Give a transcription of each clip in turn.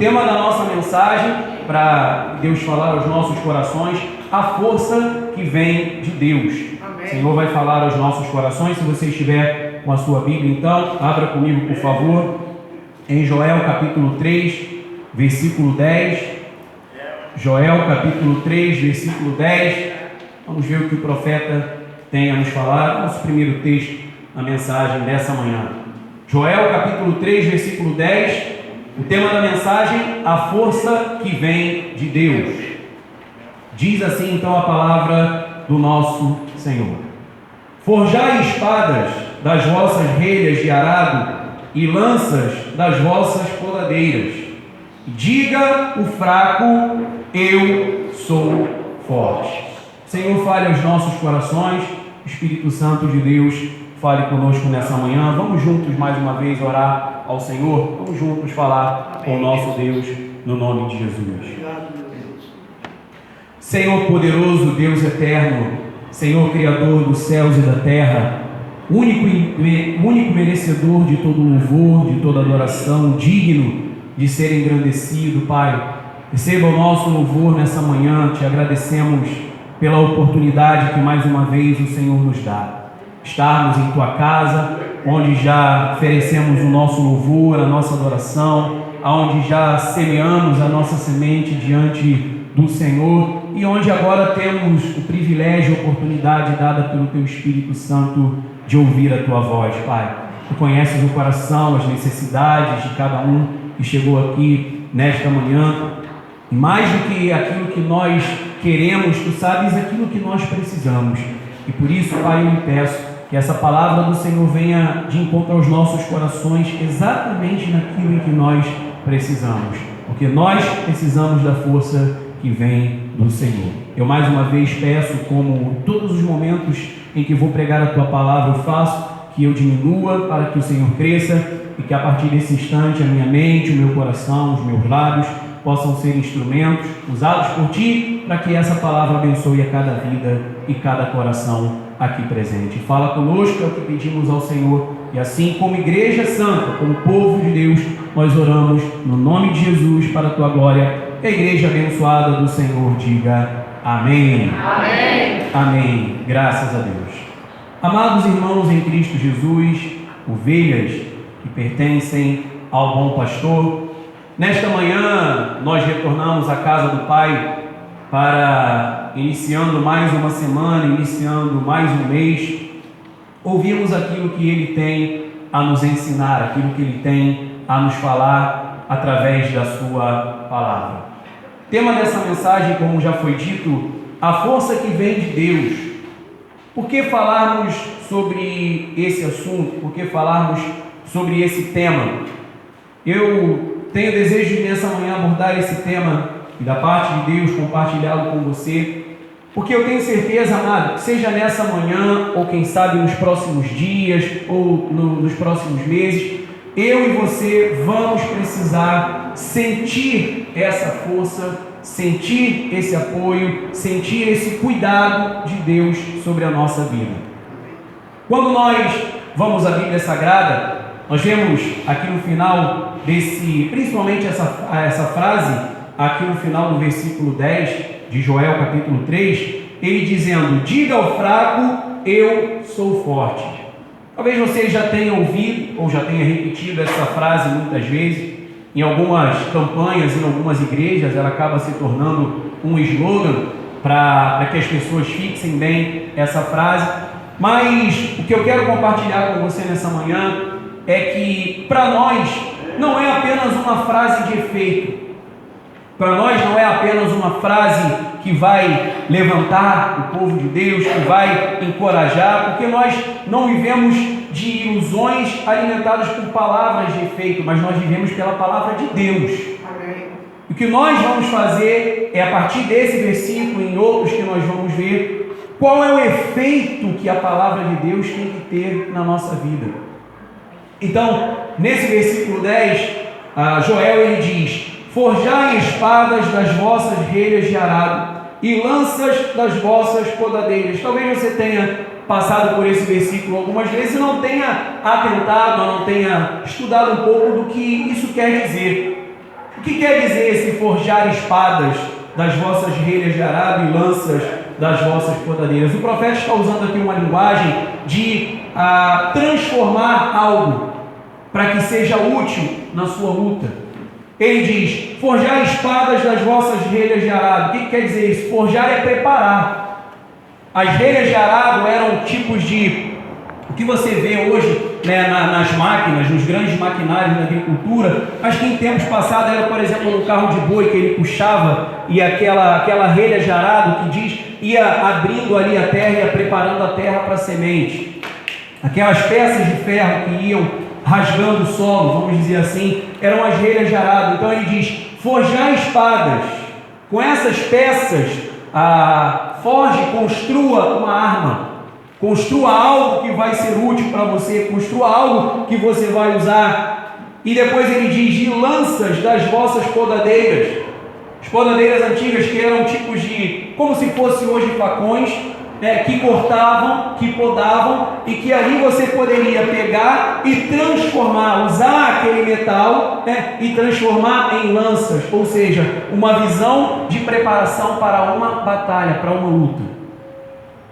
Tema da nossa mensagem, para Deus falar aos nossos corações, a força que vem de Deus. Amém. O Senhor vai falar aos nossos corações. Se você estiver com a sua Bíblia, então, abra comigo, por favor, em Joel capítulo 3, versículo 10. Joel capítulo 3, versículo 10. Vamos ver o que o profeta tem a nos falar. Nosso primeiro texto na mensagem dessa manhã. Joel capítulo 3, versículo 10. O tema da mensagem, a força que vem de Deus. Diz assim então a palavra do nosso Senhor: Forjai espadas das vossas relhas de arado e lanças das vossas podadeiras. Diga o fraco, eu sou forte. Senhor, fale aos nossos corações. Espírito Santo de Deus, fale conosco nessa manhã. Vamos juntos mais uma vez orar ao Senhor. Vamos juntos falar com o nosso Deus no nome de Jesus. Senhor poderoso, Deus eterno, Senhor Criador dos céus e da terra, único merecedor de todo louvor, de toda adoração, digno de ser engrandecido, Pai. Receba o nosso louvor nessa manhã. Te agradecemos pela oportunidade que mais uma vez o Senhor nos dá. Estarmos em Tua casa, onde já oferecemos o nosso louvor, a nossa adoração, onde já semeamos a nossa semente diante do Senhor e onde agora temos o privilégio, a oportunidade dada pelo Teu Espírito Santo de ouvir a Tua voz, Pai. Tu conheces o coração, as necessidades de cada um que chegou aqui nesta manhã. E mais do que aquilo que nós queremos, Tu sabes aquilo que nós precisamos. E por isso, Pai, eu lhe peço que essa palavra do Senhor venha de encontro aos nossos corações exatamente naquilo em que nós precisamos. Porque nós precisamos da força que vem do Senhor. Eu mais uma vez peço, como todos os momentos em que vou pregar a Tua palavra eu faço, que eu diminua para que o Senhor cresça e que a partir desse instante a minha mente, o meu coração, os meus lábios possam ser instrumentos usados por Ti para que essa palavra abençoe a cada vida e cada coração aqui presente. Fala conosco, é o que pedimos ao Senhor. E assim, como igreja santa, como povo de Deus, nós oramos no nome de Jesus para a Tua glória. A igreja abençoada do Senhor diga amém. Amém. Amém. Graças a Deus. Amados irmãos em Cristo Jesus, ovelhas que pertencem ao bom pastor, nesta manhã nós retornamos à casa do Pai para, iniciando mais uma semana, iniciando mais um mês, ouvirmos aquilo que Ele tem a nos ensinar, aquilo que Ele tem a nos falar através da Sua palavra. O tema dessa mensagem, como já foi dito, a força que vem de Deus. Por que falarmos sobre esse assunto? Por que falarmos sobre esse tema? Eu tenho desejo de nessa manhã abordar esse tema e da parte de Deus compartilhá-lo com você, porque eu tenho certeza, amado, que seja nessa manhã ou quem sabe nos próximos dias ou nos próximos meses, eu e você vamos precisar sentir essa força, sentir esse apoio, sentir esse cuidado de Deus sobre a nossa vida. Quando nós vamos à Bíblia Sagrada, nós vemos aqui no final principalmente essa frase, aqui no final do versículo 10 de Joel capítulo 3, ele dizendo: diga ao fraco, eu sou forte. Talvez você já tenha ouvido ou já tenha repetido essa frase muitas vezes. Em algumas campanhas, em algumas igrejas, ela acaba se tornando um slogan para que as pessoas fixem bem essa frase. Mas o que eu quero compartilhar com você nessa manhã é que para nós não é apenas uma frase de efeito. Para nós não é apenas uma frase que vai levantar o povo de Deus, que vai encorajar, porque nós não vivemos de ilusões alimentadas por palavras de efeito, mas nós vivemos pela palavra de Deus. Amém. O que nós vamos fazer é, a partir desse versículo e em outros que nós vamos ver, qual é o efeito que a palavra de Deus tem que ter na nossa vida. Então, nesse versículo 10, Joel ele diz: forjai espadas das vossas relhas de arado e lanças das vossas podadeiras. Talvez você tenha passado por esse versículo algumas vezes e não tenha atentado, não tenha estudado um pouco do que isso quer dizer. O que quer dizer esse forjar espadas das vossas relhas de arado e lanças das vossas podadeiras? O profeta está usando aqui uma linguagem de transformar algo para que seja útil na sua luta. Ele diz: forjar espadas das vossas relhas de arado. O que quer dizer isso? Forjar é preparar. As relhas de arado eram tipos de... O que você vê hoje, né, nas máquinas, nos grandes maquinários da agricultura, acho que em tempos passados era, por exemplo, um carro de boi que ele puxava e aquela relha de arado que diz, ia abrindo ali a terra, ia preparando a terra para a semente. Aquelas peças de ferro que iam rasgando o solo, vamos dizer assim, eram as relhas de arado. Então ele diz: forjar espadas. Com essas peças, forge, construa uma arma. Construa algo que vai ser útil para você, construa algo que você vai usar. E depois ele diz: e lanças das vossas podadeiras. As podadeiras antigas, que eram tipos de, como se fosse hoje facões, que cortavam, que podavam, e que ali você poderia pegar e transformar, usar aquele metal, e transformar em lanças, ou seja, uma visão de preparação para uma batalha, para uma luta.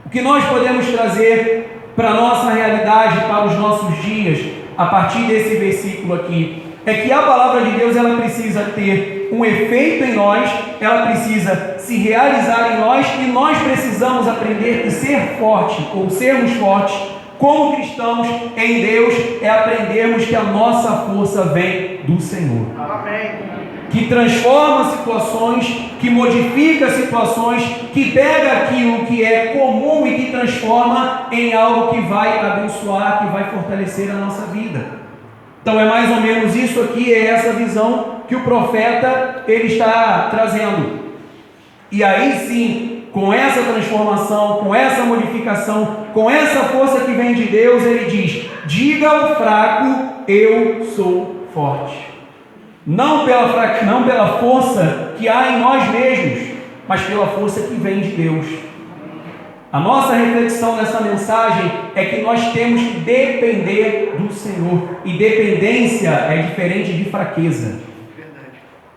O que nós podemos trazer para a nossa realidade, para os nossos dias, a partir desse versículo aqui, é que a palavra de Deus, ela precisa ter um efeito em nós, ela precisa se realizar em nós, e nós precisamos aprender que ser forte, ou sermos fortes, como cristãos em Deus, é aprendermos que a nossa força vem do Senhor. Amém. Que transforma situações, que modifica situações, que pega aquilo que é comum e que transforma em algo que vai abençoar, que vai fortalecer a nossa vida. Então é mais ou menos isso aqui, é essa visão que o profeta ele está trazendo. E aí sim, com essa transformação, com essa modificação, com essa força que vem de Deus, ele diz: diga ao fraco, eu sou forte. Não pela força que há em nós mesmos, mas pela força que vem de Deus. A nossa reflexão nessa mensagem é que nós temos que depender do Senhor. E dependência é diferente de fraqueza.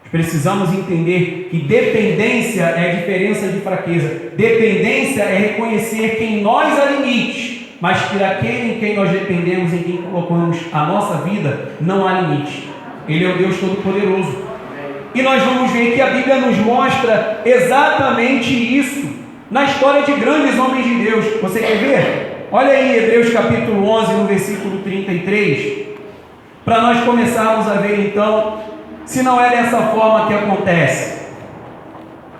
Precisamos entender que dependência é a diferença de fraqueza. Dependência é reconhecer que em nós há limites, mas que aquele em quem nós dependemos, em quem colocamos a nossa vida, não há limite. Ele é o Deus Todo-Poderoso. E nós vamos ver que a Bíblia nos mostra exatamente isso na história de grandes homens de Deus. Você quer ver? Olha aí Hebreus capítulo 11, no versículo 33, para nós começarmos a ver então, se não é dessa forma que acontece.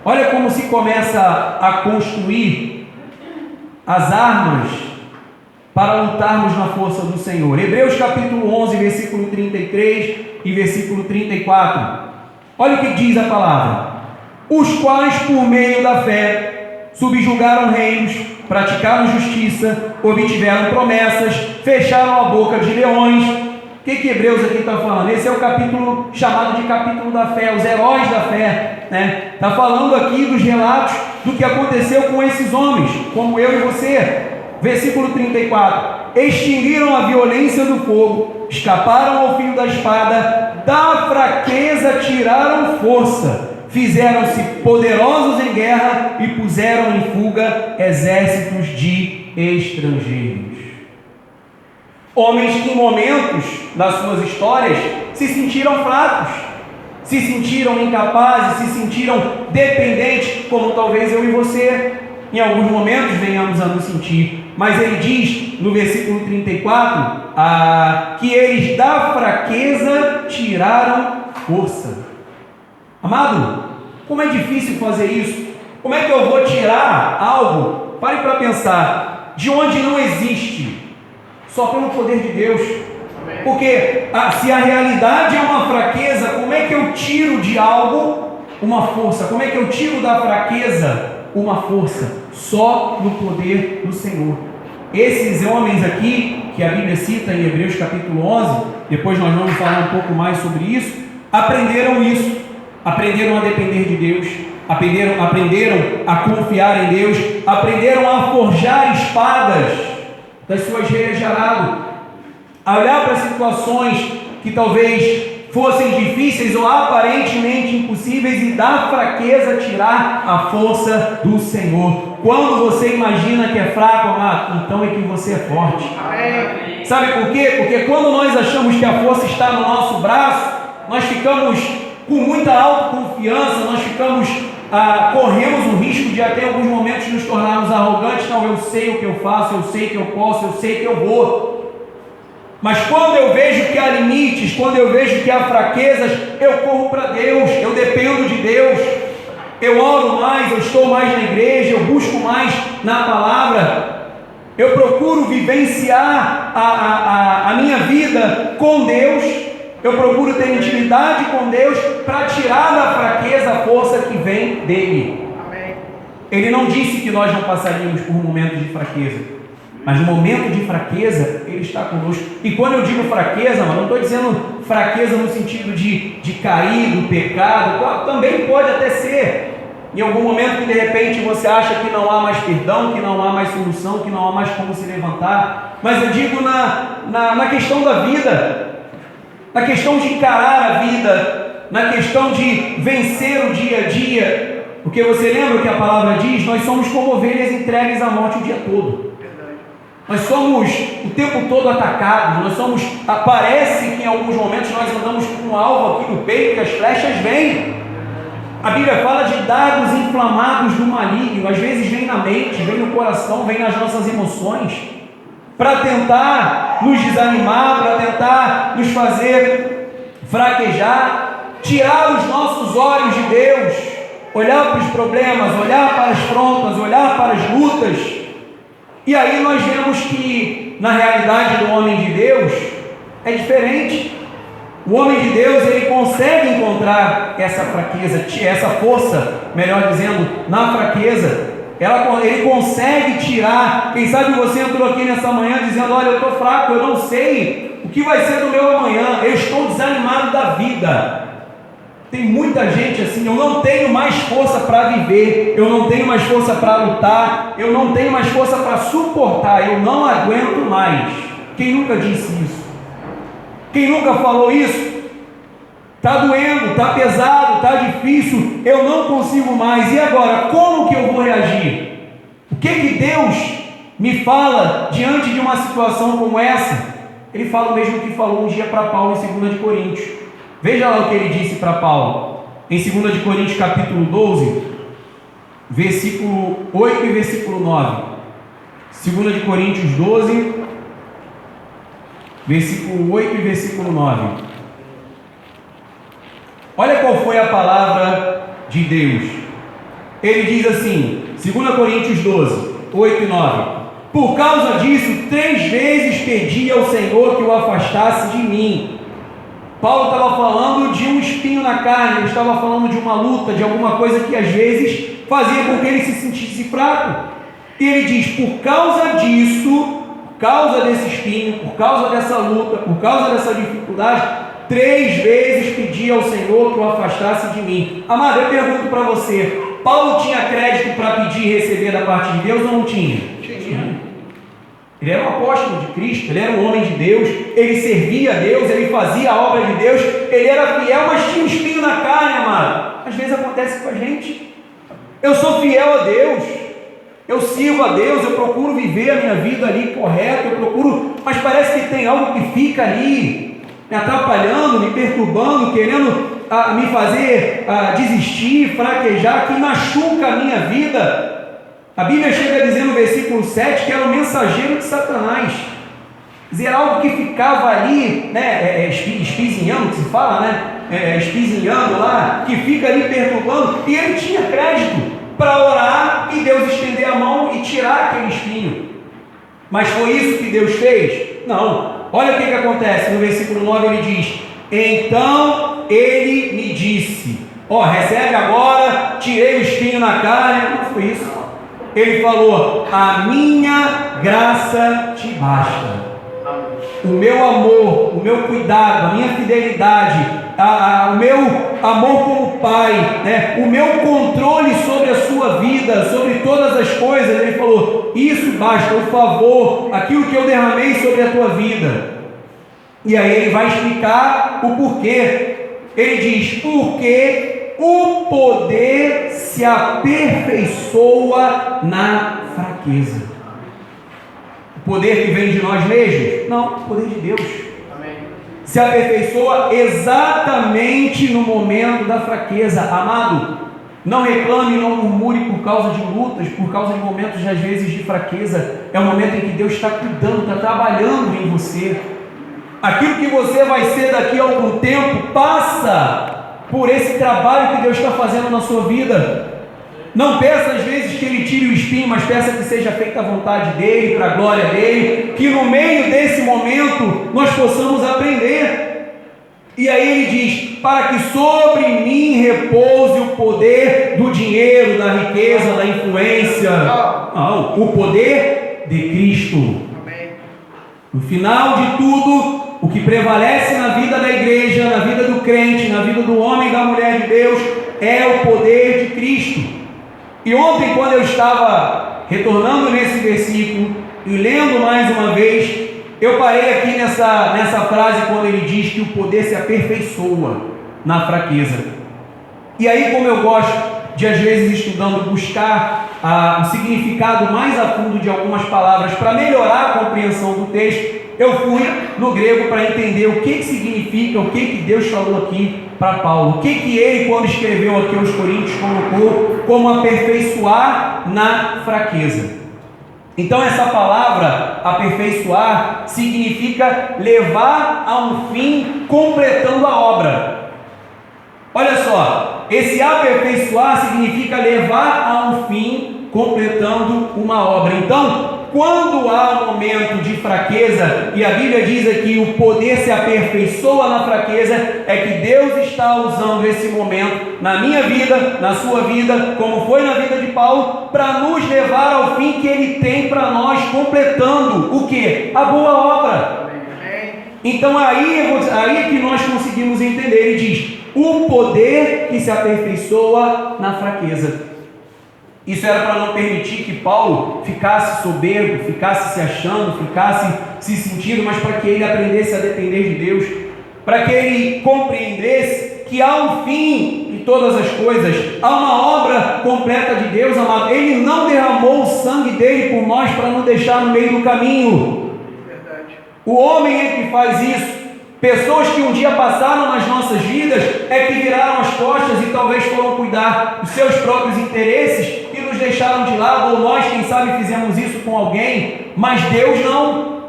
Olha como se começa a construir as armas para lutarmos na força do Senhor. Hebreus capítulo 11, versículo 33 e versículo 34. Olha o que diz a palavra: os quais por meio da fé subjugaram reinos, praticaram justiça, obtiveram promessas, fecharam a boca de leões. O que Hebreus aqui está falando? Esse é o capítulo chamado de capítulo da fé, os heróis da fé, né? Está falando aqui dos relatos do que aconteceu com esses homens, como eu e você. Versículo 34: extinguiram a violência do fogo, escaparam ao fio da espada, da fraqueza tiraram força, fizeram-se poderosos em guerra e puseram em fuga exércitos de estrangeiros. Homens que em momentos das suas histórias se sentiram fracos, se sentiram incapazes, se sentiram dependentes, como talvez eu e você em alguns momentos venhamos a nos sentir. Mas ele diz no versículo 34 que eles da fraqueza tiraram força. Amado, como é difícil fazer isso? Como é que eu vou tirar algo? Pare para pensar, de onde não existe, só pelo poder de Deus. Porque se a realidade é uma fraqueza, como é que eu tiro de algo uma força? Como é que eu tiro da fraqueza uma força? Só no poder do Senhor. Esses homens aqui, que a Bíblia cita em Hebreus capítulo 11, depois nós vamos falar um pouco mais sobre isso, aprenderam isso, aprenderam a depender de Deus, aprenderam a confiar em Deus, aprenderam a forjar espadas das suas relhas de arado, a olhar para situações que talvez fossem difíceis ou aparentemente impossíveis, e da fraqueza tirar a força do Senhor. Quando você imagina que é fraco, amado, então é que você é forte. Amém. Sabe por quê? Porque quando nós achamos que a força está no nosso braço, nós ficamos com muita autoconfiança, nós corremos o risco de até em alguns momentos nos tornarmos arrogantes. Não, eu sei o que eu faço, eu sei que eu posso, eu sei que eu vou. Mas quando eu vejo que há limites, quando eu vejo que há fraquezas, eu corro para Deus, eu dependo de Deus, eu oro mais, eu estou mais na igreja, eu busco mais na palavra, eu procuro vivenciar a minha vida com Deus, eu procuro ter intimidade com Deus para tirar da fraqueza a força que vem dele. Amém. Ele não disse que nós não passaríamos por momentos de fraqueza, mas no momento de fraqueza, Ele está conosco. E quando eu digo fraqueza, não estou dizendo fraqueza no sentido de cair do pecado, também pode até ser. Em algum momento que de repente você acha que não há mais perdão, que não há mais solução, que não há mais como se levantar. Mas eu digo na questão da vida, na questão de encarar a vida, na questão de vencer o dia a dia. Porque você lembra o que a palavra diz? Nós somos como ovelhas entregues à morte o dia todo. Nós somos o tempo todo atacados, parece que em alguns momentos nós andamos com um alvo aqui no peito, que as flechas vêm. A Bíblia fala de dardos inflamados do maligno, às vezes vem na mente, vem no coração, vem nas nossas emoções, para tentar nos desanimar, para tentar nos fazer fraquejar, tirar os nossos olhos de Deus, olhar para os problemas, olhar para as afrontas, olhar para as lutas. E aí nós vemos que na realidade do homem de Deus é diferente. O homem de Deus, ele consegue encontrar essa fraqueza, essa força, melhor dizendo, na fraqueza. Ele consegue tirar. Quem sabe você entrou aqui nessa manhã dizendo: olha, eu estou fraco, eu não sei o que vai ser do meu amanhã, eu estou desanimado da vida. Tem muita gente assim: eu não tenho mais força para viver, eu não tenho mais força para lutar, eu não tenho mais força para suportar, eu não aguento mais. Quem nunca disse isso? Quem nunca falou isso? Está doendo, está pesado, está difícil, eu não consigo mais. E agora, como que eu vou reagir? O que Deus me fala diante de uma situação como essa? Ele fala o mesmo que falou um dia para Paulo em 2 de Coríntios. Veja lá o que ele disse para Paulo, em 2 de Coríntios capítulo 12, versículo 8 e versículo 9. 2 de Coríntios 12, versículo 8 e versículo 9. Olha qual foi a palavra de Deus. Ele diz assim, 2 Coríntios 12, 8 e 9. Por causa disso, 3 vezes pedi ao Senhor que o afastasse de mim. Paulo estava falando de um espinho na carne, ele estava falando de uma luta, de alguma coisa que às vezes fazia com que ele se sentisse fraco. E ele diz: por causa disso, por causa desse espinho, por causa dessa luta, por causa dessa dificuldade, 3 vezes pedi ao Senhor que o afastasse de mim. Amado, eu pergunto para você: Paulo tinha crédito para pedir e receber da parte de Deus ou não tinha? Tinha. Ele era um apóstolo de Cristo, ele era um homem de Deus, ele servia a Deus, ele fazia a obra de Deus, ele era fiel, mas tinha um espinho na carne, amado. Às vezes acontece com a gente. Eu sou fiel a Deus, eu sirvo a Deus, eu procuro viver a minha vida ali correta, mas parece que tem algo que fica ali, me atrapalhando, me perturbando, querendo me fazer desistir, fraquejar, que machuca a minha vida. A Bíblia chega a dizer no versículo 7 que era o mensageiro de Satanás. Quer dizer, algo que ficava ali, né, espizinhando, que se fala, né, espizinhando lá, que fica ali perturbando, e ele tinha crédito para orar e Deus estender a mão e tirar aquele espinho. Mas foi isso que Deus fez? Não. Olha o que acontece, no versículo 9 ele diz: então ele me disse, recebe agora, tirei o espinho na carne. Não foi isso. Ele falou: a minha graça te basta. O meu amor, o meu cuidado, a minha fidelidade, o meu amor como pai, né? O meu controle sobre a sua vida, sobre todas as coisas. Ele falou: isso basta, o favor, aquilo que eu derramei sobre a tua vida. E aí ele vai explicar o porquê. Ele diz: porque o poder se aperfeiçoa na fraqueza. O poder que vem de nós mesmos? Não, o poder de Deus. Amém. Se aperfeiçoa exatamente no momento da fraqueza. Amado, não reclame, não murmure por causa de lutas, por causa de momentos, às vezes, de fraqueza. É o momento em que Deus está cuidando, está trabalhando em você. Aquilo que você vai ser daqui a algum tempo, passa por esse trabalho que Deus está fazendo na sua vida. Não peça às vezes que Ele tire o espinho, mas peça que seja feita a vontade dEle, para a glória dEle, que no meio desse momento nós possamos aprender. E aí Ele diz: para que sobre mim repouse o poder do dinheiro, da riqueza, da influência. Não, o poder de Cristo. No final de tudo, o que prevalece na vida da igreja, na vida do crente, na vida do homem e da mulher de Deus, é o poder de Cristo. E ontem, quando eu estava retornando nesse versículo e lendo mais uma vez, eu parei aqui nessa frase quando ele diz que o poder se aperfeiçoa na fraqueza. E aí, como eu gosto de, às vezes, estudando, buscar o significado mais a fundo de algumas palavras para melhorar a compreensão do texto, eu fui no grego para entender o que significa, o que Deus falou aqui para Paulo, o que ele, quando escreveu aqui aos Coríntios, colocou como aperfeiçoar na fraqueza. Então essa palavra aperfeiçoar significa levar a um fim completando a obra. Olha só, esse aperfeiçoar significa levar a um fim completando uma obra. Então, quando há um momento de fraqueza, e a Bíblia diz aqui o poder se aperfeiçoa na fraqueza, é que Deus está usando esse momento na minha vida, na sua vida, como foi na vida de Paulo, para nos levar ao fim que Ele tem para nós, completando o quê? A boa obra. Então aí que nós conseguimos entender. Ele diz: o poder que se aperfeiçoa na fraqueza. Isso era para não permitir que Paulo ficasse soberbo, ficasse se achando, ficasse se sentindo, mas para que ele aprendesse a depender de Deus, para que ele compreendesse que há um fim de todas as coisas, há uma obra completa de Deus, amado. Ele não derramou o sangue dele por nós para nos deixar no meio do caminho. Verdade. O homem é que faz isso. Pessoas que um dia passaram nas nossas vidas é que viraram as costas e talvez foram cuidar dos seus próprios interesses e nos deixaram de lado, ou nós, quem sabe, fizemos isso com alguém, mas Deus não.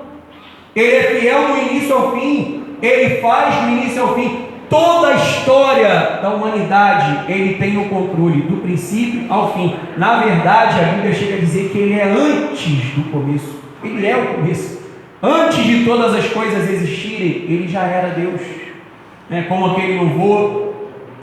Ele é fiel do início ao fim, Ele faz do início ao fim. Toda a história da humanidade Ele tem no controle, do princípio ao fim. Na verdade, a Bíblia chega a dizer que Ele é antes do começo. Ele é o começo. Antes de todas as coisas existirem, Ele já era Deus, como aquele louvor.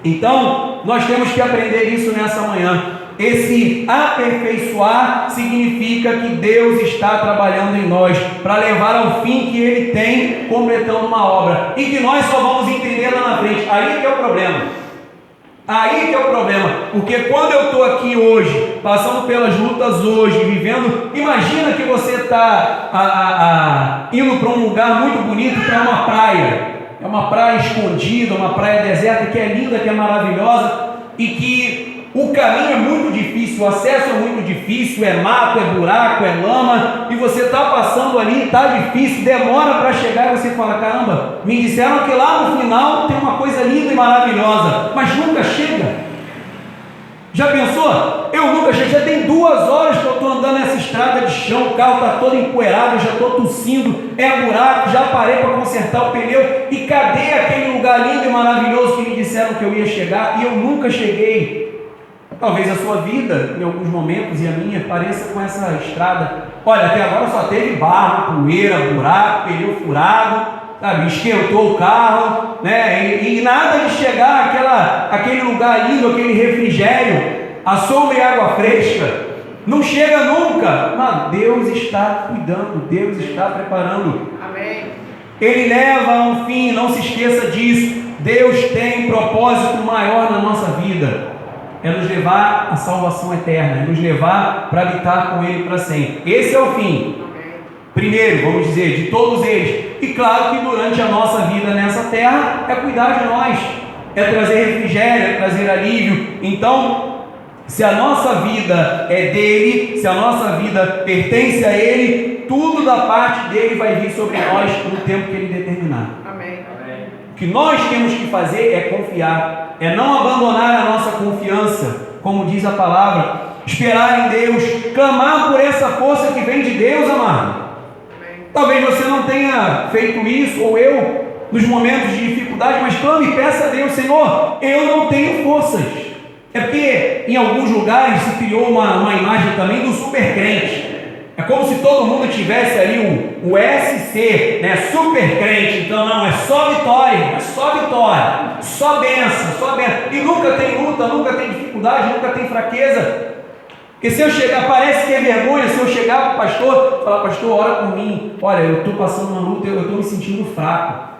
Então, nós temos que aprender isso nessa manhã. Esse aperfeiçoar significa que Deus está trabalhando em nós para levar ao fim que Ele tem, completando uma obra, e que nós só vamos entender lá na frente. Aí que é o problema. Aí que é o problema, porque quando eu estou aqui hoje, passando pelas lutas hoje, vivendo, imagina que você está indo para um lugar muito bonito, para uma praia, é uma praia escondida, uma praia deserta, que é linda, que é maravilhosa, e que o caminho é muito difícil, o acesso é muito difícil, é mato, é buraco, é lama, e você está passando ali, está difícil, demora para chegar, e você fala: caramba, me disseram que lá no final tem uma coisa linda e maravilhosa, mas nunca chega. Já pensou? Eu nunca chego, já tem 2 horas que eu estou andando nessa estrada de chão, o carro está todo empoeirado, eu já estou tossindo, é buraco, já parei para consertar o pneu, e cadê aquele lugar lindo e maravilhoso que me disseram que eu ia chegar, e eu nunca cheguei. Talvez a sua vida, em alguns momentos, e a minha, pareça com essa estrada. Olha, até agora só teve barro, poeira, buraco, pneu furado, sabe? Esquentou o carro, e nada de chegar àquele lugar lindo, aquele refrigério, a sombra e água fresca. Não chega nunca, mas Deus está cuidando, Deus está preparando. Amém. Ele leva a um fim, não se esqueça disso. Deus tem um propósito maior na nossa vida. É nos levar à salvação eterna, é nos levar para habitar com Ele para sempre. Esse é o fim. primeiro, vamos dizer, de todos eles. E claro que durante a nossa vida nessa terra é cuidar de nós, é trazer refrigério, é trazer alívio. Então, se a nossa vida é dele, se a nossa vida pertence a ele, tudo da parte dele vai vir sobre nós no tempo que ele determinar. Amém. O que nós temos que fazer é confiar, é não abandonar a nossa confiança, como diz a palavra, esperar em Deus, clamar por essa força que vem de Deus, amado. Talvez você não tenha feito isso, ou eu, nos momentos de dificuldade, mas clame e peça a Deus: Senhor, eu não tenho forças. É porque em alguns lugares se criou uma imagem também do super crente. É como se todo mundo tivesse ali o SC, né? Super crente. Então não, é só vitória, só bênção, e nunca tem luta, nunca tem dificuldade, nunca tem fraqueza. Porque se eu chegar, parece que é vergonha se eu chegar para o pastor, falar: pastor, ora por mim, olha, eu estou passando uma luta, eu estou me sentindo fraco.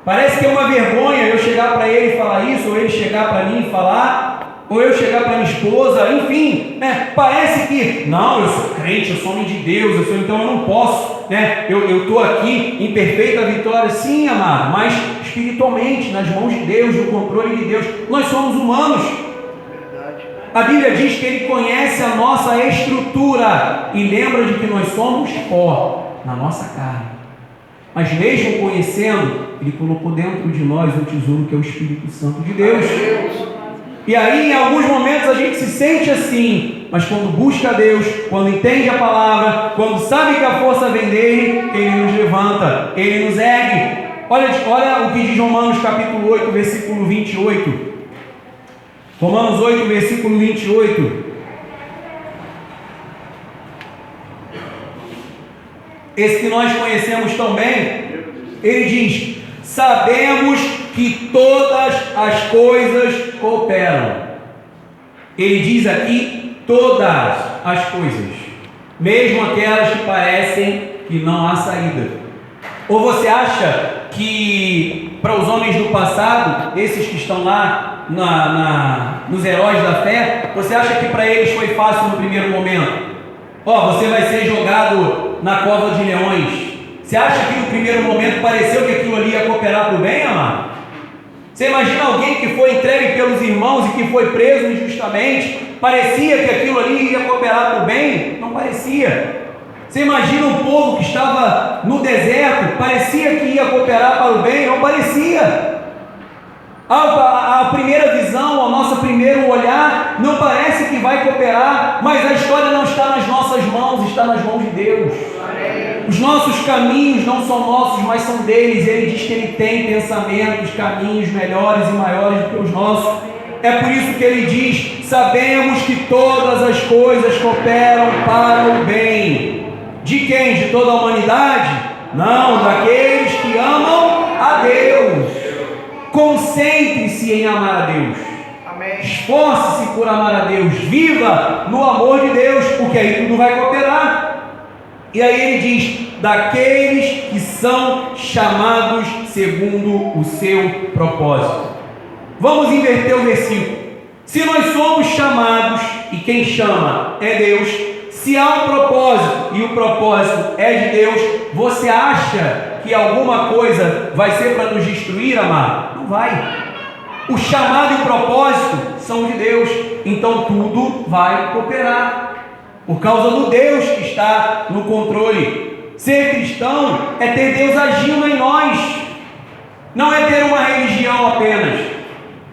Parece que é uma vergonha eu chegar para ele e falar isso, ou ele chegar para mim e falar, ou eu chegar para minha esposa, enfim, né? Parece que, não, eu sou crente, eu sou homem de Deus, então eu não posso, né? Eu estou aqui em perfeita vitória, sim, amado, mas espiritualmente, nas mãos de Deus, no controle de Deus. Nós somos humanos. A Bíblia diz que Ele conhece a nossa estrutura e lembra de que nós somos pó na nossa carne. Mas mesmo conhecendo, Ele colocou dentro de nós um tesouro que é o Espírito Santo de Deus. E aí, em alguns momentos, a gente se sente assim, mas quando busca a Deus, quando entende a palavra, quando sabe que a força vem dele, Ele nos levanta, Ele nos ergue. Olha o que diz Romanos capítulo 8, versículo 28. Romanos 8, versículo 28. Esse que nós conhecemos tão bem, ele diz: sabemos que todas as coisas cooperam. Ele diz aqui todas as coisas, mesmo aquelas que parecem que não há saída. Ou você acha que para os homens do passado, esses que estão lá nos heróis da fé, você acha que para eles foi fácil no primeiro momento? Você vai ser jogado na cova de leões. Você acha que no primeiro momento pareceu que aquilo ali ia cooperar para o bem, amado? Você imagina alguém que foi entregue pelos irmãos e que foi preso injustamente? Parecia que aquilo ali ia cooperar para o bem? Não parecia. Você imagina um povo que estava no deserto, parecia que ia cooperar para o bem? Não parecia. A primeira visão, o nosso primeiro olhar, não parece que vai cooperar, mas a história não está nas nossas mãos, está nas mãos de Deus. Os nossos caminhos não são nossos, mas são deles. Ele diz que Ele tem pensamentos, caminhos melhores e maiores do que os nossos. É por isso que Ele diz: sabemos que todas as coisas cooperam para o bem. De quem? De toda a humanidade? Não, daqueles que amam a Deus. Concentre-se em amar a Deus. Esforce-se por amar a Deus. Viva no amor de Deus, porque aí tudo vai cooperar. E aí ele diz: daqueles que são chamados segundo o seu propósito. Vamos inverter o versículo. Se nós somos chamados, e quem chama é Deus, se há um propósito e o propósito é de Deus, você acha que alguma coisa vai ser para nos destruir, amado? Não vai. O chamado e o propósito são de Deus, então tudo vai cooperar, por causa do Deus que está no controle. Ser cristão é ter Deus agindo em nós, não é ter uma religião apenas,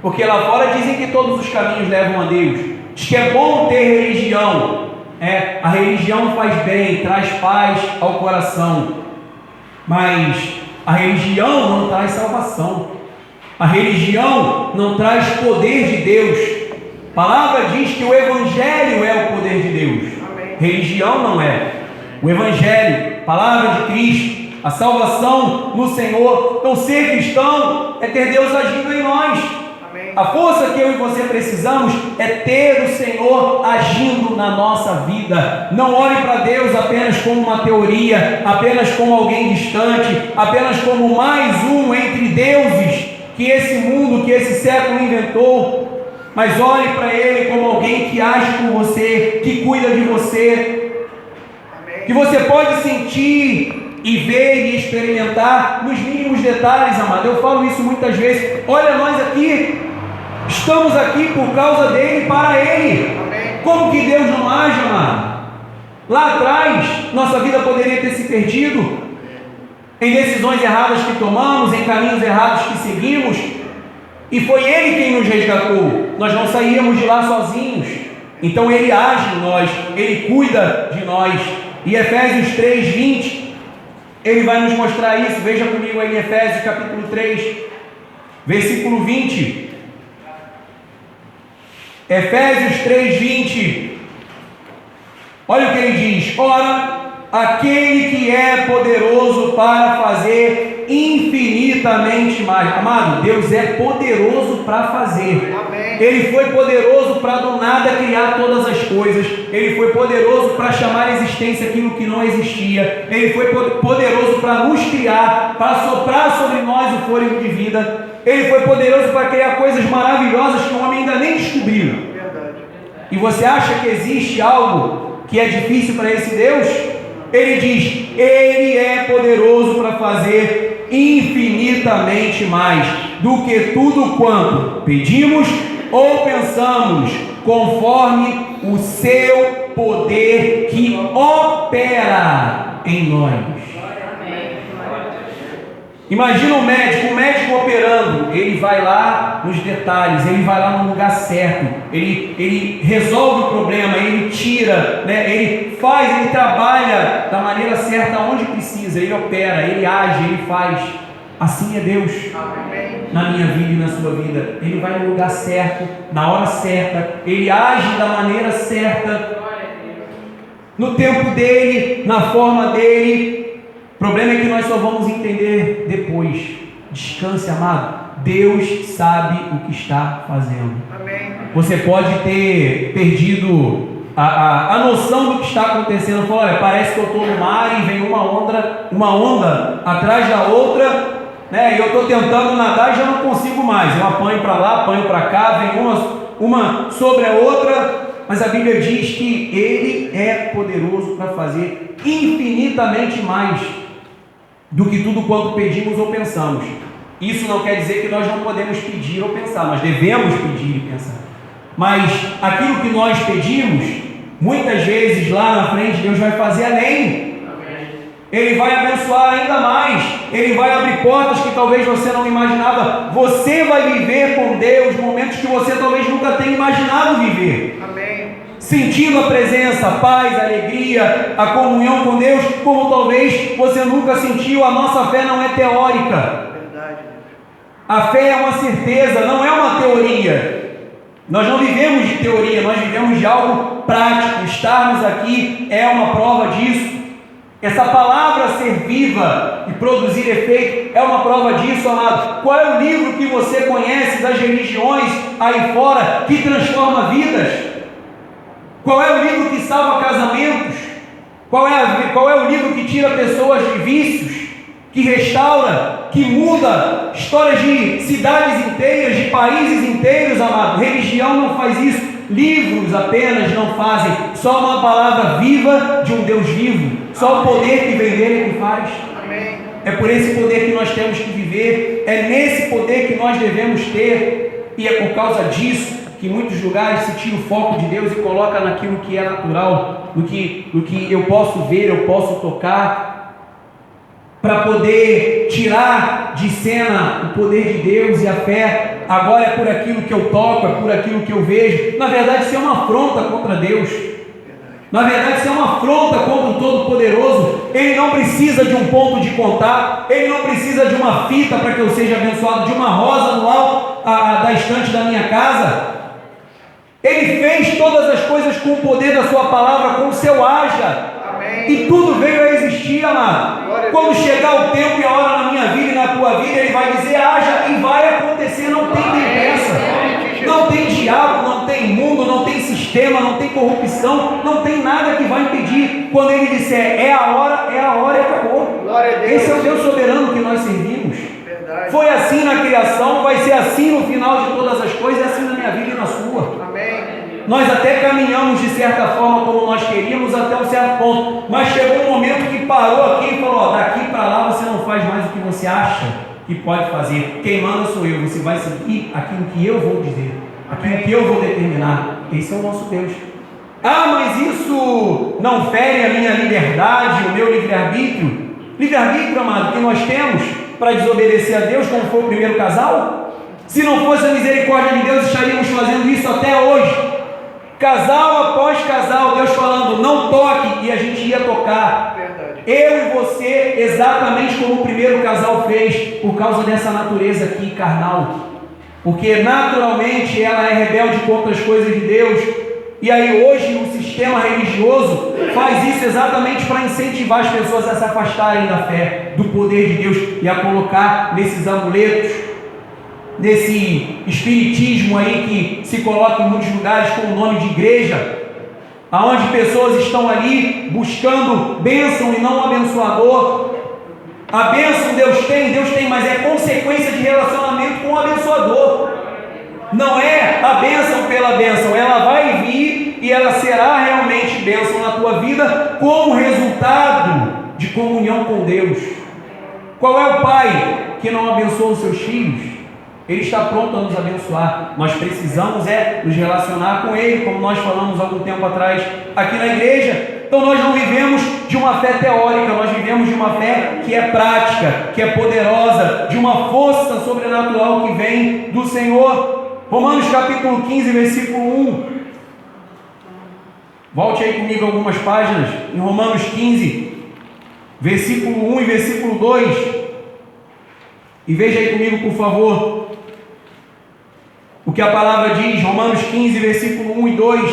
porque lá fora dizem que todos os caminhos levam a Deus. Diz que é bom ter religião, a religião faz bem, traz paz ao coração, mas a religião não traz salvação, a religião não traz poder de Deus. A palavra diz que o Evangelho é o poder de Deus. Amém. Religião não é. O Evangelho, palavra de Cristo, a salvação no Senhor. Então ser cristão é ter Deus agindo em nós. Amém. A força que eu e você precisamos é ter o Senhor agindo na nossa vida. Não olhe para Deus apenas como uma teoria, apenas como alguém distante, apenas como mais um entre deuses que esse mundo, que esse século inventou, mas olhe para Ele como alguém que age por você, que cuida de você. Amém. que você pode sentir e ver e experimentar nos mínimos detalhes, amado. Eu falo isso muitas vezes. Olha, nós aqui estamos aqui por causa dele, para ele. Como que Deus não age, amado? Lá atrás, nossa vida poderia ter se perdido em decisões erradas que tomamos, em caminhos errados que seguimos, e foi Ele quem nos resgatou. Nós não saíamos de lá sozinhos. Então Ele age em nós, Ele cuida de nós. E Efésios 3:20, Ele vai nos mostrar isso. Veja comigo aí em Efésios capítulo 3, versículo 20. Efésios 3:20. Olha o que ele diz: ora, aquele que é poderoso para fazer infinitamente mais. Amado, Deus é poderoso para fazer. Amém. Ele foi poderoso para do nada criar todas as coisas. Ele foi poderoso para chamar à existência aquilo que não existia. Ele foi poderoso para nos criar, para soprar sobre nós o fôlego de vida. Ele foi poderoso para criar coisas maravilhosas que o homem ainda nem descobriu. Verdade. E você acha que existe algo que é difícil para esse Deus? Ele diz: Ele é poderoso para fazer infinitamente mais do que tudo quanto pedimos ou pensamos, conforme o seu poder que opera em nós. Imagina um médico operando. Ele vai lá nos detalhes, ele vai lá no lugar certo, ele resolve o problema, ele tira, né? Ele faz, ele trabalha da maneira certa onde precisa, ele opera, ele age, ele faz. Assim é Deus. Amém. Na minha vida e na sua vida. Ele vai no lugar certo, na hora certa, ele age da maneira certa, no tempo dele, na forma dele. O problema é que nós só vamos entender depois. Descanse, amado. Deus sabe o que está fazendo. Amém. Você pode ter perdido a noção do que está acontecendo. Fala, olha, parece que eu estou no mar e vem uma onda atrás da outra, né? E eu estou tentando nadar e já não consigo mais. Eu apanho para lá, apanho para cá, vem uma sobre a outra. Mas a Bíblia diz que Ele é poderoso para fazer infinitamente mais do que tudo quanto pedimos ou pensamos. Isso não quer dizer que nós não podemos pedir ou pensar, nós devemos pedir e pensar. Mas aquilo que nós pedimos, muitas vezes lá na frente Deus vai fazer além. Ele vai abençoar ainda mais. Ele vai abrir portas que talvez você não imaginava. Você vai viver com Deus momentos que você talvez nunca tenha imaginado viver. Amém. Sentindo a presença, a paz, a alegria, a comunhão com Deus, como talvez você nunca sentiu. A nossa fé não é teórica. Verdade. A fé é uma certeza, não é uma teoria. Nós não vivemos de teoria, nós vivemos de algo prático. Estarmos aqui é uma prova disso. Essa palavra ser viva e produzir efeito é uma prova disso, amado. Qual é o livro que você conhece das religiões aí fora que transforma vidas? Qual é o livro que salva casamentos? Qual é o livro que tira pessoas de vícios? Que restaura, que muda histórias de cidades inteiras, de países inteiros, amado? Religião não faz isso. Livros apenas não fazem. Só uma palavra viva de um Deus vivo. Só o poder que vem dele é que faz. Amém. É por esse poder que nós temos que viver. É nesse poder que nós devemos ter. E é por causa disso que em muitos lugares se tira o foco de Deus e coloca naquilo que é natural, no que eu posso ver, eu posso tocar, para poder tirar de cena o poder de Deus e a fé. Agora é por aquilo que eu toco, é por aquilo que eu vejo. Na verdade, isso é uma afronta contra Deus. Na verdade, isso é uma afronta contra o Todo-Poderoso. Ele não precisa de um ponto de contato, ele não precisa de uma fita para que eu seja abençoado, de uma rosa no alto da estante da minha casa. Ele fez todas as coisas com o poder da sua palavra, com o seu haja. Amém. E tudo veio a existir, amado. Quando chegar o tempo e a hora na minha vida e na tua vida, Ele vai dizer haja e vai acontecer. Não tem pressa, não tem diabo, não tem mundo, não tem sistema, não tem corrupção, não tem nada que vai impedir. Quando Ele disser é a hora e acabou. Esse é o Deus soberano que nós servimos. Verdade. Foi assim na criação, vai ser assim no final de todas as coisas, é assim na minha vida e na sua. Amém. Nós até caminhamos de certa forma como nós queríamos até um certo ponto, mas chegou um momento que parou aqui e falou: ó, daqui para lá você não faz mais o que você acha que pode fazer. Quem manda sou eu. Você vai seguir aquilo que eu vou dizer, aquilo que eu vou determinar. Esse é o nosso Deus. Ah, mas isso não fere a minha liberdade, o meu livre-arbítrio? Livre-arbítrio, amado, que nós temos para desobedecer a Deus, como foi o primeiro casal? Se não fosse a misericórdia de Deus, estaríamos fazendo isso até hoje. Casal após casal, Deus falando, não toque, e a gente ia tocar. Verdade. Eu e você, exatamente como o primeiro casal fez, por causa dessa natureza aqui carnal. Porque naturalmente ela é rebelde contra as coisas de Deus. E aí hoje o sistema religioso faz isso exatamente para incentivar as pessoas a se afastarem da fé, do poder de Deus, e a colocar nesses amuletos, nesse espiritismo aí que se coloca em muitos lugares com o nome de igreja, aonde pessoas estão ali buscando bênção e não abençoador. A bênção Deus tem, mas é consequência de relacionamento com o abençoador. Não é a bênção pela bênção, ela vai vir e ela será realmente bênção na tua vida como resultado de comunhão com Deus. Qual é o pai que não abençoa os seus filhos? Ele está pronto a nos abençoar. Nós precisamos nos relacionar com Ele, como nós falamos algum tempo atrás aqui na igreja. Então nós não vivemos de uma fé teórica, nós vivemos de uma fé que é prática, que é poderosa, de uma força sobrenatural que vem do Senhor. Romanos capítulo 15, versículo 1. Volte aí comigo algumas páginas. Em Romanos 15, versículo 1 e versículo 2. E veja aí comigo, por favor, o que a palavra diz. Romanos 15, versículo 1 e 2.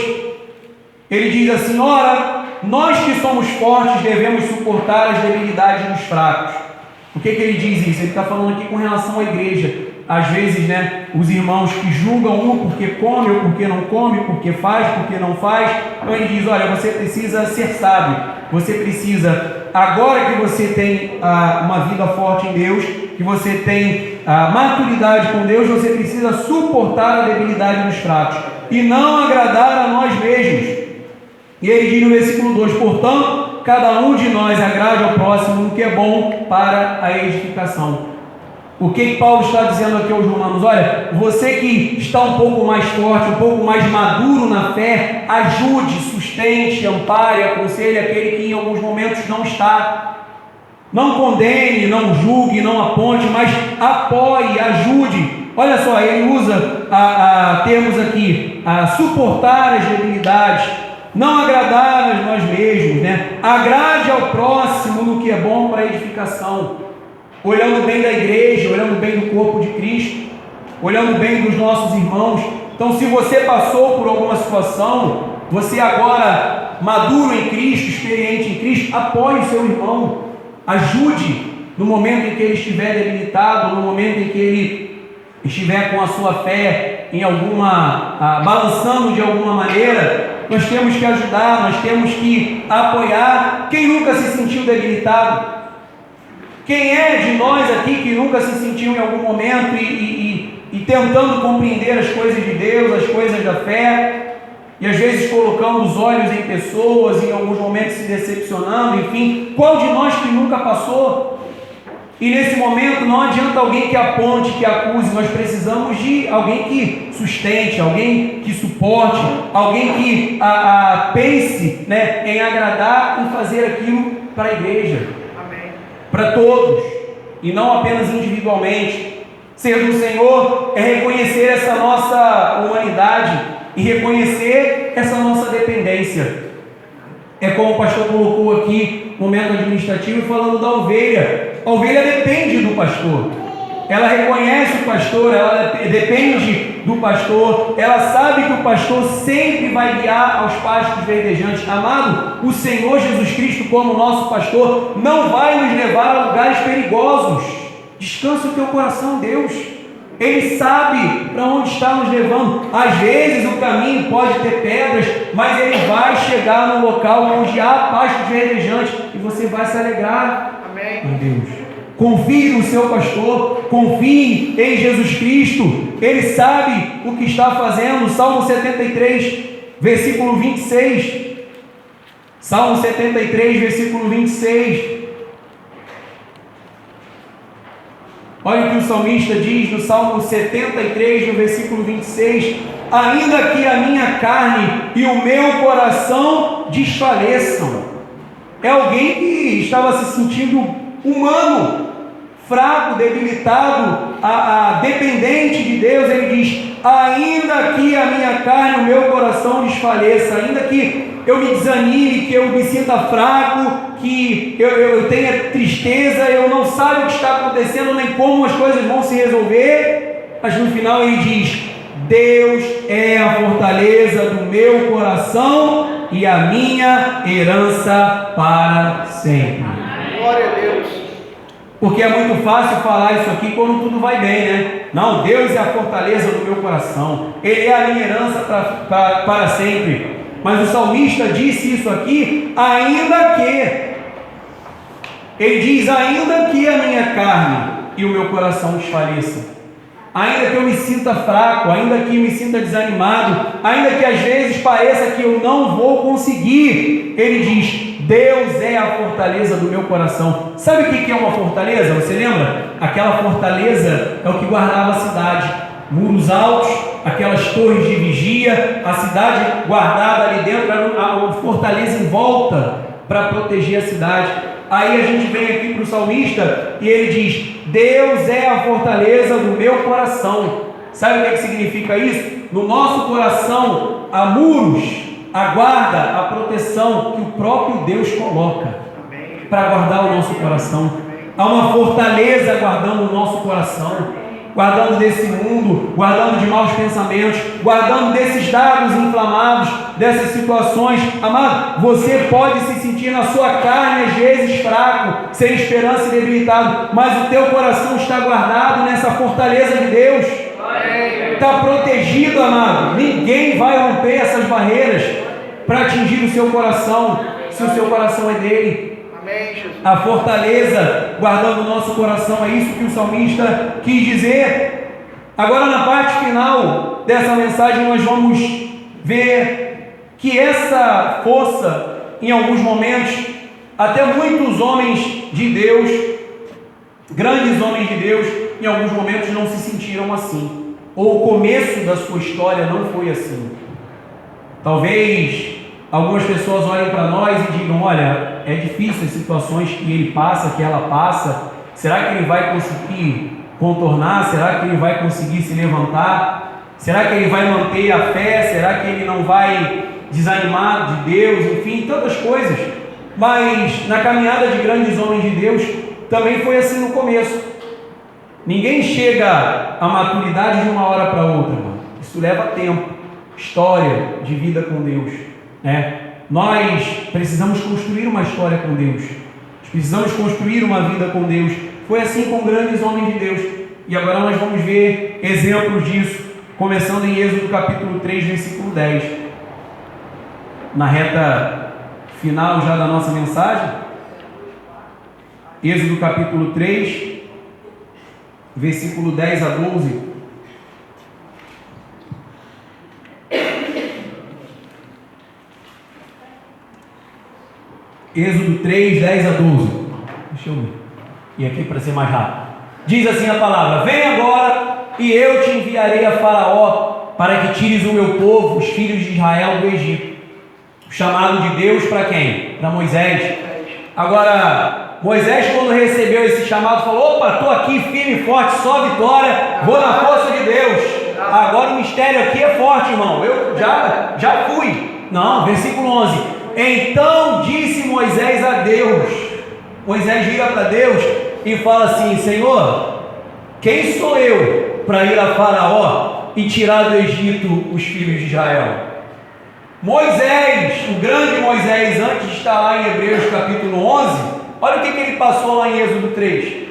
Ele diz assim: ora, nós que somos fortes devemos suportar as debilidades dos fracos. Por que ele diz isso? Ele está falando aqui com relação à igreja. Às vezes, os irmãos que julgam um porque come ou porque não come, porque faz, porque não faz. Então ele diz: olha, você precisa ser sábio. Você precisa, agora que você tem uma vida forte em Deus, que você tem a maturidade com Deus, você precisa suportar a debilidade dos fracos e não agradar a nós mesmos. E ele diz no versículo 2: portanto, cada um de nós agrade ao próximo no que é bom para a edificação. O que Paulo está dizendo aqui aos romanos? Olha, você que está um pouco mais forte, um pouco mais maduro na fé, ajude, sustente, ampare, aconselhe aquele que em alguns momentos não está. Não condene, não julgue, não aponte, mas apoie, ajude. Olha só, ele usa termos aqui, suportar as debilidades, não agradar a nós mesmos, agrade ao próximo no que é bom para a edificação. Olhando bem da igreja, olhando bem do corpo de Cristo, olhando bem dos nossos irmãos. Então, se você passou por alguma situação, você agora maduro em Cristo, experiente em Cristo, apoie o seu irmão, ajude no momento em que ele estiver debilitado, no momento em que ele estiver com a sua fé em balançando de alguma maneira. Nós temos que ajudar, nós temos que apoiar. Quem nunca se sentiu debilitado? Quem é de nós aqui que nunca se sentiu em algum momento e tentando compreender as coisas de Deus, as coisas da fé, e às vezes colocando os olhos em pessoas, em alguns momentos se decepcionando, enfim, qual de nós que nunca passou? E nesse momento não adianta alguém que aponte, que acuse, nós precisamos de alguém que sustente, alguém que suporte, alguém que pense em agradar e fazer aquilo para a igreja. Para todos, e não apenas individualmente. Ser do Senhor é reconhecer essa nossa humanidade e reconhecer essa nossa dependência. É como o pastor colocou aqui, momento administrativo, falando da ovelha. A ovelha depende do pastor. Ela reconhece o pastor, ela depende do pastor, ela sabe que o pastor sempre vai guiar aos pastos verdejantes. Amado, o Senhor Jesus Cristo, como nosso pastor, não vai nos levar a lugares perigosos. Descansa o teu coração, Deus. Ele sabe para onde está nos levando. Às vezes o caminho pode ter pedras, mas ele vai chegar no local onde há pastos verdejantes e você vai se alegrar. Amém. Meu Deus. Confie no seu pastor, confie em Jesus Cristo, Ele sabe o que está fazendo. Salmo 73, versículo 26. Salmo 73, versículo 26. Olha o que o salmista diz no Salmo 73, no versículo 26. Ainda que a minha carne e o meu coração desfaleçam. É alguém que estava se sentindo humano, fraco, debilitado, dependente de Deus. Ele diz: ainda que a minha carne e o meu coração desfaleça, ainda que eu me desanime, que eu me sinta fraco, que eu tenha tristeza, eu não saiba o que está acontecendo, nem como as coisas vão se resolver, mas no final ele diz: Deus é a fortaleza do meu coração e a minha herança para sempre. Glória a Deus. Porque é muito fácil falar isso aqui quando tudo vai bem, né? Não, Deus é a fortaleza do meu coração, Ele é a minha herança para sempre. Mas o salmista disse isso aqui, ainda que. Ele diz: ainda que a minha carne e o meu coração desfaleçam, ainda que eu me sinta fraco, ainda que eu me sinta desanimado, ainda que às vezes pareça que eu não vou conseguir, ele diz: Deus é a fortaleza do meu coração. Sabe o que é uma fortaleza? Você lembra? Aquela fortaleza é o que guardava a cidade. Muros altos, aquelas torres de vigia, a cidade guardada ali dentro, a fortaleza em volta para proteger a cidade. Aí a gente vem aqui para o salmista e ele diz: Deus é a fortaleza do meu coração. Sabe o que significa isso? No nosso coração há muros, a guarda, a proteção que o próprio Deus coloca para guardar o nosso coração. Há uma fortaleza guardando o nosso coração, guardando desse mundo, guardando de maus pensamentos, guardando desses dados inflamados, dessas situações. Amado, você pode se sentir na sua carne às vezes fraco, sem esperança e debilitado, mas o teu coração está guardado nessa fortaleza de Deus, está protegido, amado. Ninguém vai romper essas barreiras para atingir o seu coração, se o seu coração é dele. A fortaleza guardando o nosso coração, é isso que o salmista quis dizer. Agora, na parte final dessa mensagem, nós vamos ver que essa força, em alguns momentos, até muitos homens de Deus, grandes homens de Deus, em alguns momentos não se sentiram assim, ou o começo da sua história não foi assim. Talvez algumas pessoas olhem para nós e digam: olha, é difícil as situações que ele passa, que ela passa. Será que ele vai conseguir contornar? Será que ele vai conseguir se levantar? Será que ele vai manter a fé? Será que ele não vai desanimar de Deus? Enfim, tantas coisas. Mas na caminhada de grandes homens de Deus também foi assim no começo. Ninguém chega à maturidade de uma hora para outra, mano. Isso leva tempo, história de vida com Deus, né? Nós precisamos construir uma história com Deus, precisamos construir uma vida com Deus. Foi assim com grandes homens de Deus, e agora nós vamos ver exemplos disso, começando em Êxodo capítulo 3, versículo 10, na reta final já da nossa mensagem. Êxodo capítulo 3, versículo 10 a 12. Êxodo 3, 10 a 12. Deixa eu ver. E aqui para ser mais rápido. Diz assim a palavra: vem agora e eu te enviarei a Faraó para que tires o meu povo, os filhos de Israel, do Egito. O chamado de Deus para quem? Para Moisés. Agora, Moisés, quando recebeu esse chamado, falou: opa, estou aqui firme e forte, só vitória, vou na força de Deus. Agora o mistério aqui é forte, irmão. Eu já fui. Não, versículo 11. Então disse Moisés a Deus. Moisés vira para Deus e fala assim: Senhor, quem sou eu para ir a Faraó e tirar do Egito os filhos de Israel? Moisés, o grande Moisés, antes de estar lá em Hebreus capítulo 11, olha o que ele passou lá em Êxodo 3.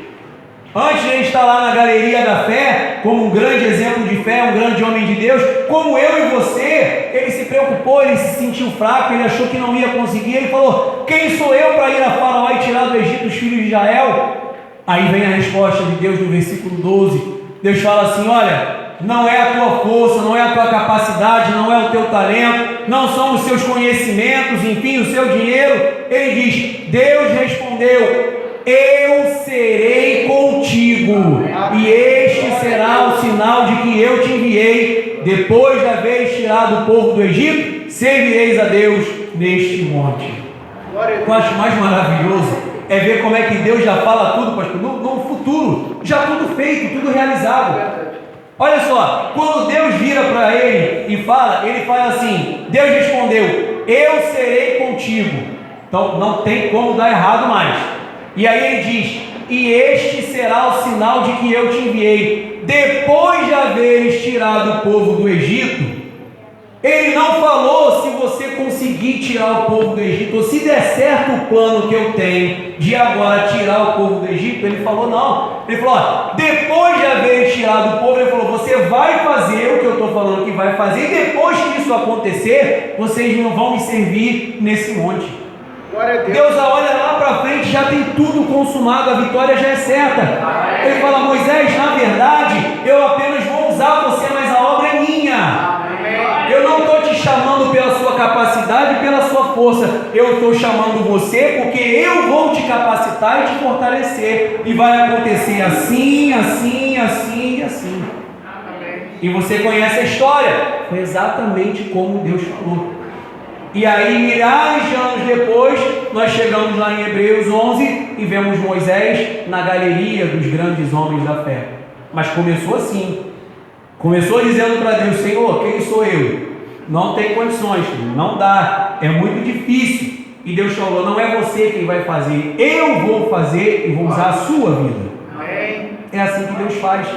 Antes de ele estar lá na galeria da fé, como um grande exemplo de fé, um grande homem de Deus, como eu e você, ele se preocupou, ele se sentiu fraco, ele achou que não ia conseguir, ele falou: quem sou eu para ir a Faraó e tirar do Egito os filhos de Israel? Aí vem a resposta de Deus no versículo 12, Deus fala assim: olha, não é a tua força, não é a tua capacidade, não é o teu talento, não são os seus conhecimentos, enfim, o seu dinheiro. Ele diz: Deus respondeu: eu serei contigo, e este será o sinal de que eu te enviei. Depois de haveres tirado o povo do Egito, servireis a Deus neste monte. O que eu acho mais maravilhoso é ver como é que Deus já fala tudo, pastor, no futuro, já tudo feito, tudo realizado. Olha só, quando Deus vira para ele e fala, ele fala assim: Deus respondeu: eu serei contigo. Então não tem como dar errado mais. E aí ele diz: e este será o sinal de que eu te enviei. Depois de haveres tirado o povo do Egito, ele não falou se você conseguir tirar o povo do Egito, ou se der certo o plano que eu tenho de agora tirar o povo do Egito. Ele falou não. Ele falou: ó, depois de haver tirado o povo, ele falou: você vai fazer o que eu estou falando que vai fazer, e depois que isso acontecer, vocês não vão me servir nesse monte. Deus olha lá para frente, já tem tudo consumado, a vitória já é certa. Ele fala: Moisés, na verdade, eu apenas vou usar você, mas a obra é minha. Eu não estou te chamando pela sua capacidade e pela sua força. Eu estou chamando você porque eu vou te capacitar e te fortalecer. E vai acontecer assim, assim, assim e assim. E você conhece a história. Foi exatamente como Deus falou. E aí, milhares de anos depois, nós chegamos lá em Hebreus 11 e vemos Moisés na galeria dos grandes homens da fé. Mas começou assim. Começou dizendo para Deus: Senhor, quem sou eu? Não tem condições, não dá, é muito difícil. E Deus falou: não é você quem vai fazer, eu vou fazer e vou usar a sua vida. É assim que Deus faz.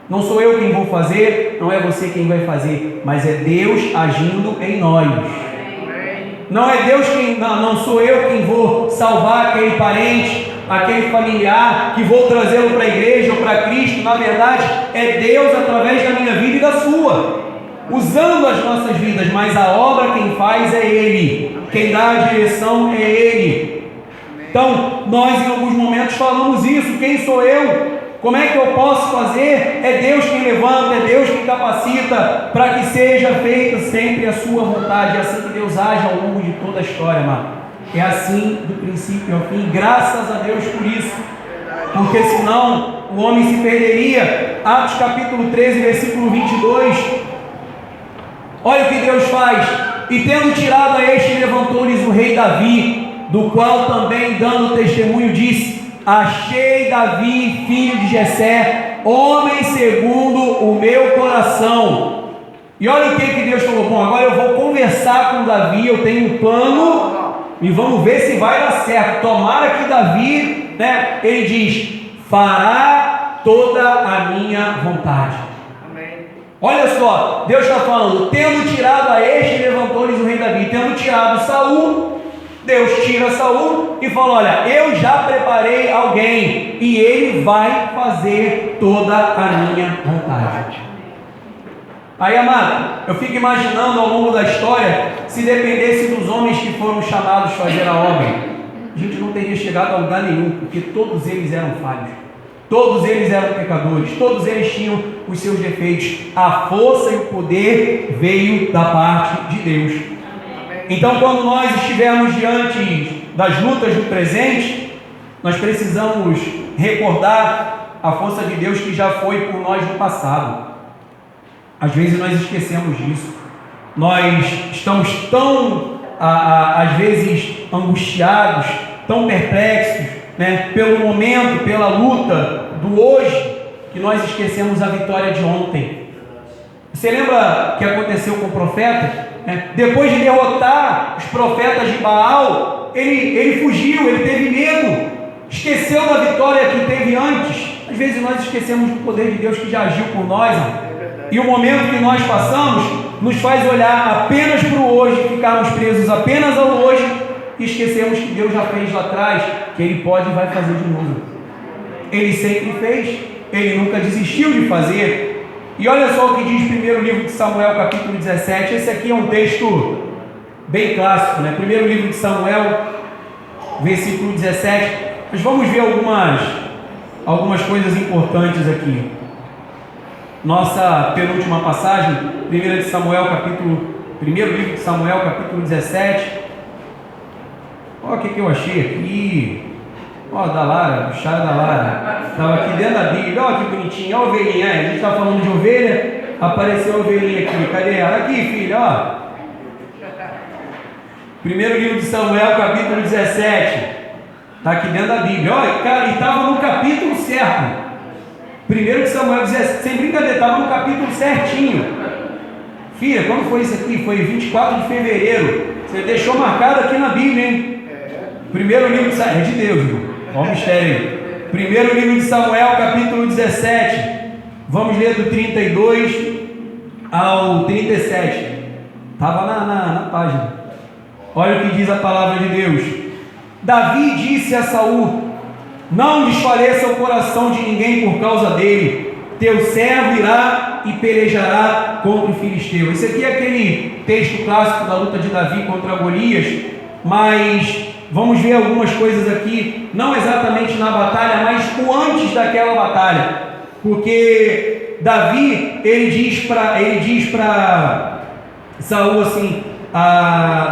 Não sou eu quem vou fazer, não é você quem vai fazer, mas é Deus agindo em nós. Não é Deus quem, não sou eu quem vou salvar aquele parente, aquele familiar, que vou trazê-lo para a igreja ou para Cristo. Na verdade, é Deus através da minha vida e da sua, usando as nossas vidas, mas a obra quem faz é Ele, quem dá a direção é Ele. Então, nós em alguns momentos falamos isso: quem sou eu? Como é que eu posso fazer? É Deus quem levanta, é Deus quem capacita para que seja feita sempre a sua vontade. É assim que Deus age ao longo de toda a história, amado. É assim do princípio ao fim. Graças a Deus por isso, porque senão o homem se perderia. Atos capítulo 13, versículo 22. Olha o que Deus faz: e tendo tirado a este, levantou-lhes o rei Davi, do qual também, dando testemunho, disse: achei Davi, filho de Jessé, homem segundo o meu coração. E olha o que Deus falou: bom, agora eu vou conversar com Davi, eu tenho um plano e vamos ver se vai dar certo. Tomara que Davi, ele diz: fará toda a minha vontade. Olha só, Deus está falando: tendo tirado a este, levantou-lhes o rei Davi. Tendo tirado Saul, Deus tira Saul e fala: olha, eu já preparei alguém e ele vai fazer toda a minha vontade. Aí, amado, eu fico imaginando ao longo da história, se dependesse dos homens que foram chamados a fazer a obra, a gente não teria chegado a lugar nenhum, porque todos eles eram falhos, todos eles eram pecadores, todos eles tinham os seus defeitos. A força e o poder veio da parte de Deus. Então, quando nós estivermos diante das lutas do presente, nós precisamos recordar a força de Deus que já foi por nós no passado. Às vezes nós esquecemos disso. Nós estamos tão, às vezes, angustiados, tão perplexos, pelo momento, pela luta do hoje, que nós esquecemos a vitória de ontem. Você lembra o que aconteceu com o profeta? Depois de derrotar os profetas de Baal, ele fugiu, ele teve medo, esqueceu da vitória que teve antes. Às vezes nós esquecemos do poder de Deus que já agiu por nós, e o momento que nós passamos nos faz olhar apenas para o hoje, ficarmos presos apenas ao hoje e esquecemos que Deus já fez lá atrás, que Ele pode e vai fazer de novo. Ele sempre fez, Ele nunca desistiu de fazer. E olha só o que diz o primeiro livro de Samuel, capítulo 17. Esse aqui é um texto bem clássico, Primeiro livro de Samuel, versículo 17. Mas vamos ver algumas coisas importantes aqui. nossa penúltima passagem, primeiro livro de Samuel, capítulo 17. Olha o que eu achei aqui. Olha, da Lara, o chá da Lara. Estava aqui dentro da Bíblia. Olha que bonitinho. Olha a ovelhinha. A gente está falando de ovelha. Apareceu a ovelhinha aqui. Cadê ela? Aqui, filha. Ó. Primeiro livro de Samuel, capítulo 17. Está aqui dentro da Bíblia. Olha, cara, e estava no capítulo certo. Primeiro de Samuel 17. Sem brincadeira, estava no capítulo certinho. Filha, quando foi isso aqui? Foi 24 de fevereiro. Você deixou marcado aqui na Bíblia, hein? Primeiro livro de Samuel. É de Deus, irmão. Olha o mistério aí. Primeiro livro de Samuel, capítulo 17. Vamos ler do 32 ao 37. Estava na página. Olha o que diz a palavra de Deus. Davi disse a Saul: não desfaleça o coração de ninguém por causa dele. Teu servo irá e pelejará contra o filisteu. Esse aqui é aquele texto clássico da luta de Davi contra Golias, mas vamos ver algumas coisas aqui, não exatamente na batalha, mas o antes daquela batalha, porque Davi, ele diz para Saul assim: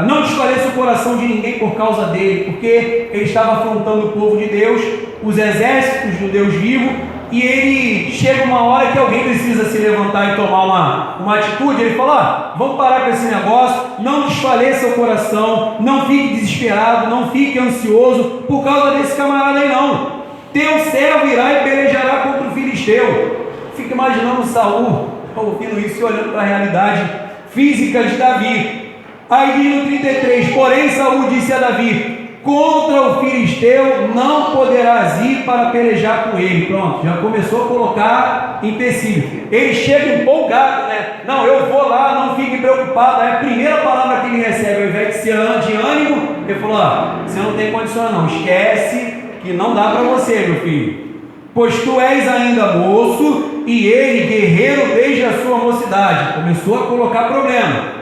não desfaleça o coração de ninguém por causa dele, porque ele estava afrontando o povo de Deus, os exércitos do Deus vivo, e ele chega uma hora que alguém precisa se levantar e tomar uma atitude. Ele fala: vamos parar com esse negócio, não desfaleça o coração, não fique desesperado, não fique ansioso por causa desse camarada aí não. Teu servo irá e pelejará contra o filisteu. Fica imaginando Saul ouvindo isso e olhando para a realidade física de Davi. Aí diz no 33, porém Saul disse a Davi: contra o filisteu não poderás ir para pelejar com ele. Pronto, já começou a colocar empecilho. Ele chega empolgado, né? Não, eu vou lá, não fique preocupado. Aí a primeira palavra que ele recebe, ao invés de ser de ânimo, ele falou: você não tem condições não, esquece que não dá para você, meu filho. Pois tu és ainda moço e ele guerreiro desde a sua mocidade. Começou a colocar problema.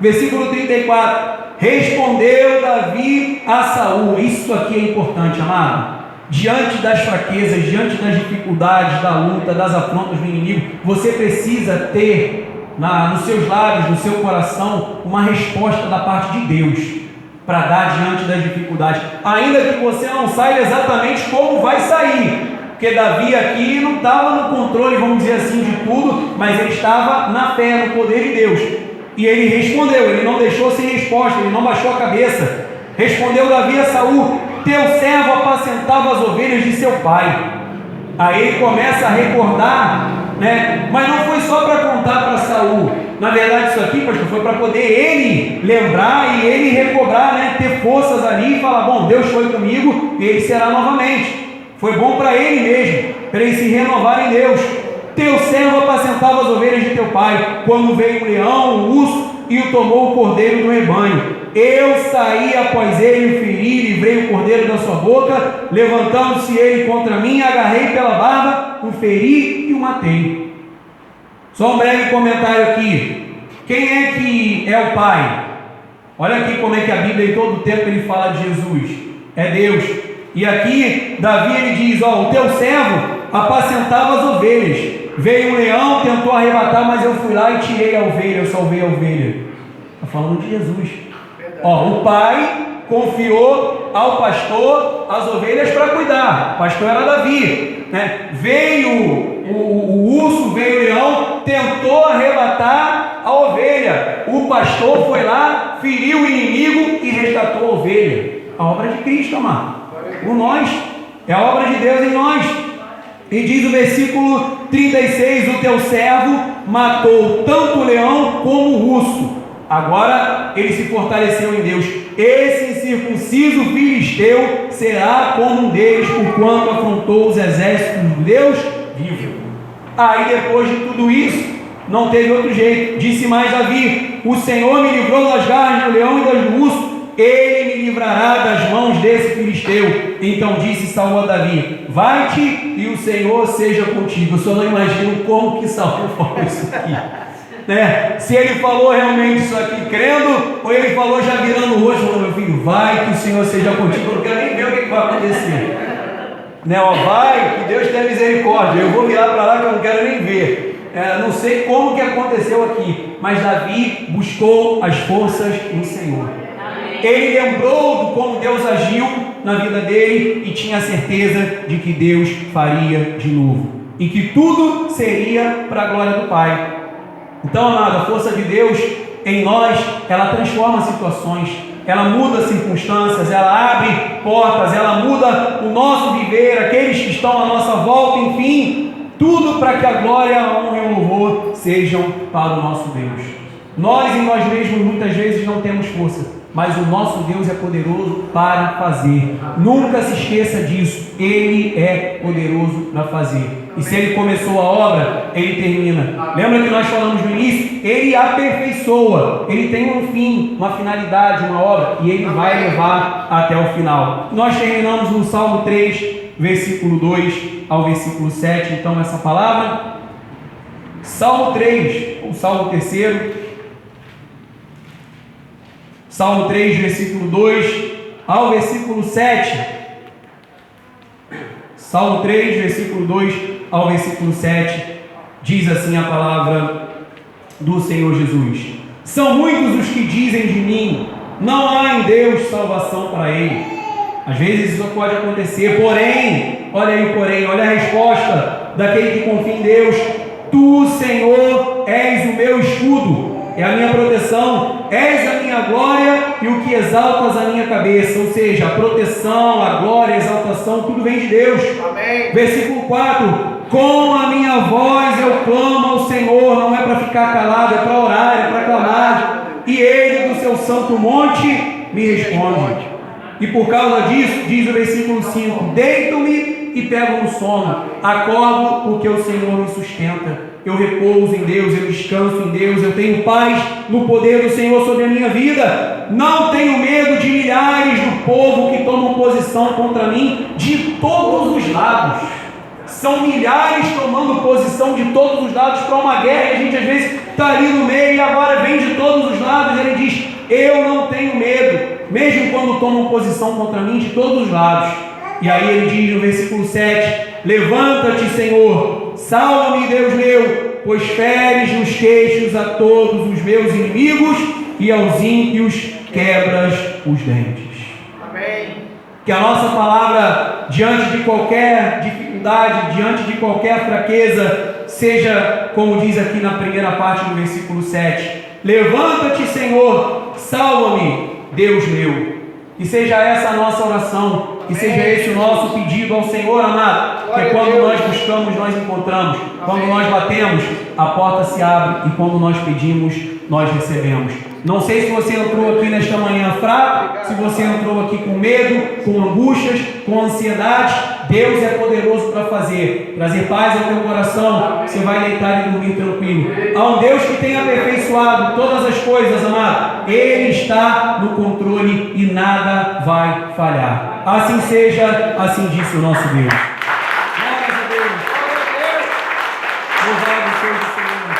Versículo 34. Respondeu Davi a Saul. Isso aqui é importante, amado. Diante das fraquezas, diante das dificuldades, da luta, das afrontas do inimigo, você precisa ter nos seus lábios, no seu coração, uma resposta da parte de Deus para dar diante das dificuldades, ainda que você não saiba exatamente como vai sair, porque Davi aqui não estava no controle, vamos dizer assim, de tudo, mas ele estava na fé, no poder de Deus. E ele respondeu, ele não deixou sem resposta, ele não baixou a cabeça. Respondeu Davi a Saul: teu servo apacentava as ovelhas de seu pai. Aí ele começa a recordar, né? Mas não foi só para contar para Saul. Na verdade, isso aqui, pastor, foi para poder ele lembrar e ele recobrar, né? Ter forças ali e falar: bom, Deus foi comigo e ele será novamente. Foi bom para ele mesmo, para ele se renovar em Deus. Teu servo apacentava as ovelhas de teu pai, quando veio um leão, um urso, e o tomou o cordeiro do rebanho. Eu saí após ele, o feri, livrei o cordeiro da sua boca, levantando-se ele contra mim, agarrei pela barba, o feri e o matei. Só um breve comentário aqui. Quem é que é o pai? Olha aqui como é que a Bíblia, em todo o tempo, ele fala de Jesus. É Deus. E aqui, Davi, ele diz: o teu servo apacentava as ovelhas. Veio um leão, tentou arrebatar, mas eu fui lá e tirei a ovelha, eu salvei a ovelha. Está falando de Jesus. O pai confiou ao pastor as ovelhas para cuidar. O pastor era Davi, né? Veio o urso, veio o leão, tentou arrebatar a ovelha. O pastor foi lá, feriu o inimigo e resgatou a ovelha. A obra de Cristo, amado. Por nós, é a obra de Deus em nós. E diz o versículo 36, o teu servo matou tanto o leão como o urso. Agora ele se fortaleceu em Deus. Esse incircunciso filisteu será como um deles, porquanto afrontou os exércitos de Deus vivo. Aí depois de tudo isso, não teve outro jeito. Disse mais Davi: o Senhor me livrou das garras do leão e das do urso, ele me livrará das mãos desse filisteu. Então disse Saul a Davi: vai-te e o Senhor seja contigo. Eu só não imagino como que Saul falou isso aqui, né? Se ele falou realmente isso aqui crendo, ou ele falou já virando o rosto, falando: meu filho, vai que o Senhor seja contigo. Eu não quero nem ver o que vai acontecer, né? Vai, que Deus tenha misericórdia, eu vou virar para lá que eu não quero nem ver. Não sei como que aconteceu aqui, mas Davi buscou as forças no Senhor. Ele lembrou de como Deus agiu na vida dele e tinha certeza de que Deus faria de novo e que tudo seria para a glória do Pai. Então, amado, a força de Deus em nós, ela transforma situações, ela muda circunstâncias, ela abre portas, ela muda o nosso viver, aqueles que estão à nossa volta, enfim, tudo para que a glória, a honra e o louvor sejam para o nosso Deus. Nós em nós mesmos muitas vezes não temos força, mas o nosso Deus é poderoso para fazer. Nunca se esqueça disso. Ele é poderoso para fazer. E se Ele começou a obra, Ele termina. Lembra que nós falamos no início? Ele aperfeiçoa. Ele tem um fim, uma finalidade, uma obra, e Ele vai levar até o final. Nós terminamos no Salmo 3, versículo 2 ao versículo 7. Então essa palavra, Salmo 3, o Salmo 3, Salmo 3, versículo 2 ao versículo 7. Salmo 3, versículo 2 ao versículo 7. Diz assim a palavra do Senhor Jesus: São muitos os que dizem de mim, não há em Deus salvação para ele. Às vezes isso pode acontecer, porém, olha aí o porém, olha a resposta daquele que confia em Deus: Tu, Senhor, és o meu escudo, é a minha proteção, és a minha glória e o que exaltas a minha cabeça. Ou seja, a proteção, a glória, a exaltação, tudo vem de Deus. Amém. Versículo 4: Com a minha voz eu clamo ao Senhor, não é para ficar calado, é para orar, é para clamar, e Ele do seu santo monte me responde. E por causa disso, diz o versículo 5: Deito-me e pego no sono, acordo porque o Senhor me sustenta. Eu repouso em Deus, eu descanso em Deus, eu tenho paz no poder do Senhor sobre a minha vida. Não tenho medo de milhares do povo que tomam posição contra mim de todos os lados. São milhares tomando posição de todos os lados para uma guerra, e a gente às vezes está ali no meio e agora vem de todos os lados. Ele diz: eu não tenho medo, mesmo quando tomam posição contra mim de todos os lados. E aí ele diz no versículo 7: Levanta-te, Senhor, salva-me, Deus meu, pois feres nos queixos a todos os meus inimigos e aos ímpios quebras os dentes. Amém. Que a nossa palavra, diante de qualquer dificuldade, diante de qualquer fraqueza, seja como diz aqui na primeira parte do versículo 7: Levanta-te, Senhor, salva-me, Deus meu. Que seja essa a nossa oração, que seja esse o nosso pedido ao Senhor, amado. Que quando nós buscamos, nós encontramos. Quando nós batemos, a porta se abre, e quando nós pedimos, nós recebemos. Não sei se você entrou aqui nesta manhã fraco, se você entrou aqui com medo, com angústias, com ansiedade. Deus é poderoso para fazer, trazer paz ao teu coração. Você vai deitar e dormir tranquilo. Há um Deus que tem aperfeiçoado todas as coisas, amado. Ele está no controle e nada vai falhar. Assim seja, assim disse o nosso Deus. Glória a Deus. Louvado seja o Senhor.